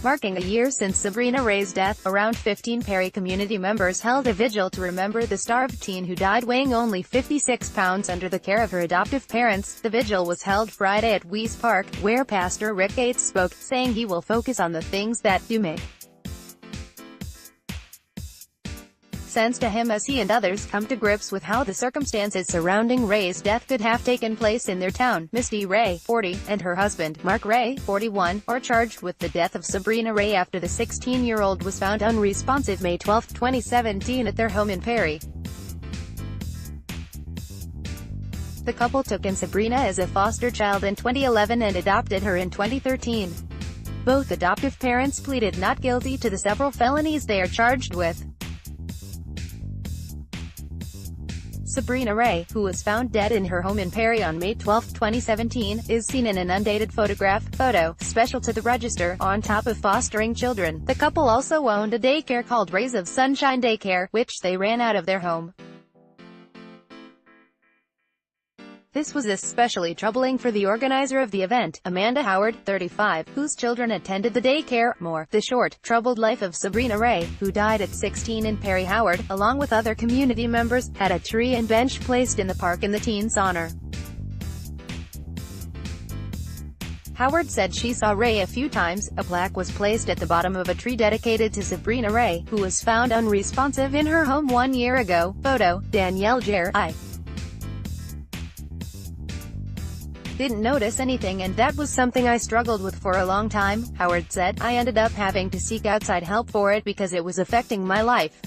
Marking a year since Sabrina Ray's death, around 15 Perry community members held a vigil to remember the starved teen who died weighing only 56 pounds under the care of her adoptive parents. The vigil was held Friday at Wiese Park, where Pastor Rick Gates spoke, saying he will focus on the things that do make sense to him as he and others come to grips with how the circumstances surrounding Ray's death could have taken place in their town. Misty Ray, 40, and her husband, Marc Ray, 41, are charged with the death of Sabrina Ray after the 16-year-old was found unresponsive May 12, 2017 at their home in Perry. The couple took in Sabrina as a foster child in 2011 and adopted her in 2013. Both adoptive parents pleaded not guilty to the several felonies they are charged with. Sabrina Ray, who was found dead in her home in Perry on May 12, 2017, is seen in an undated photo, special to the register, on top of fostering children. The couple also owned a daycare called Rays of Sunshine Daycare, which they ran out of their home. This was especially troubling for the organizer of the event, Amanda Howard, 35, whose children attended the daycare. More, the short, troubled life of Sabrina Ray, who died at 16 in Perry. Howard, along with other community members, had a tree and bench placed in the park in the teen's honor. Howard said she saw Ray a few times. A plaque was placed at the bottom of a tree dedicated to Sabrina Ray, who was found unresponsive in her home 1 year ago. Photo, Danielle Jer. I didn't notice anything, and that was something I struggled with for a long time, Howard said. I ended up having to seek outside help for it because it was affecting my life.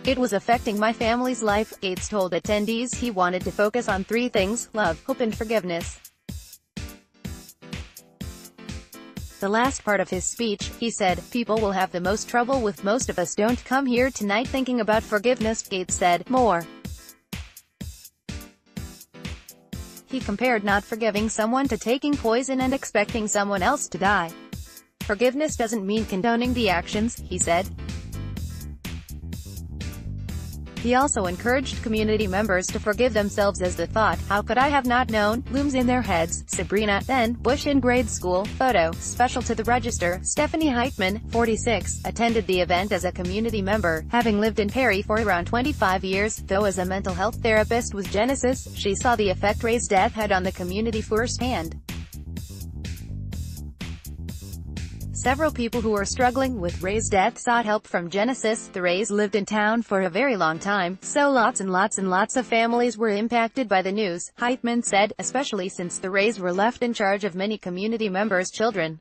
It was affecting my family's life. Gates told attendees he wanted to focus on 3 things: love, hope and forgiveness. The last part of his speech, he said, "People will have the most trouble with most of us don't come here tonight thinking about forgiveness," Gates said. More. He compared not forgiving someone to taking poison and expecting someone else to die. Forgiveness doesn't mean condoning the actions, he said. He also encouraged community members to forgive themselves as the thought, "How could I have not known?" looms in their heads. Sabrina, then, Bush in grade school. Photo, special to the register. Stephanie Heitman, 46, attended the event as a community member, having lived in Perry for around 25 years, though as a mental health therapist with Genesis, she saw the effect Ray's death had on the community firsthand. Several people who were struggling with Ray's death sought help from Genesis. The Rays lived in town for a very long time, so lots and lots of families were impacted by the news, Heitman said, especially since the Rays were left in charge of many community members' children.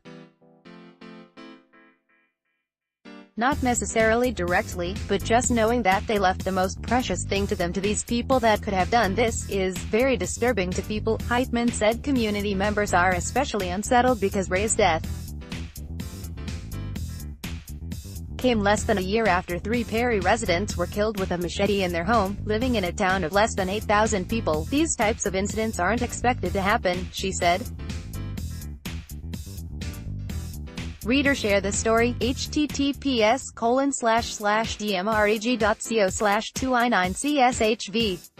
Not necessarily directly, but just knowing that they left the most precious thing to them to these people that could have done this is very disturbing to people, Heitman said. Community members are especially unsettled because Ray's death came less than a year after 3 Perry residents were killed with a machete in their home. Living in a town of less than 8,000 people, these types of incidents aren't expected to happen, she said. Read or share the story. https://dmreg.co/2i9cshv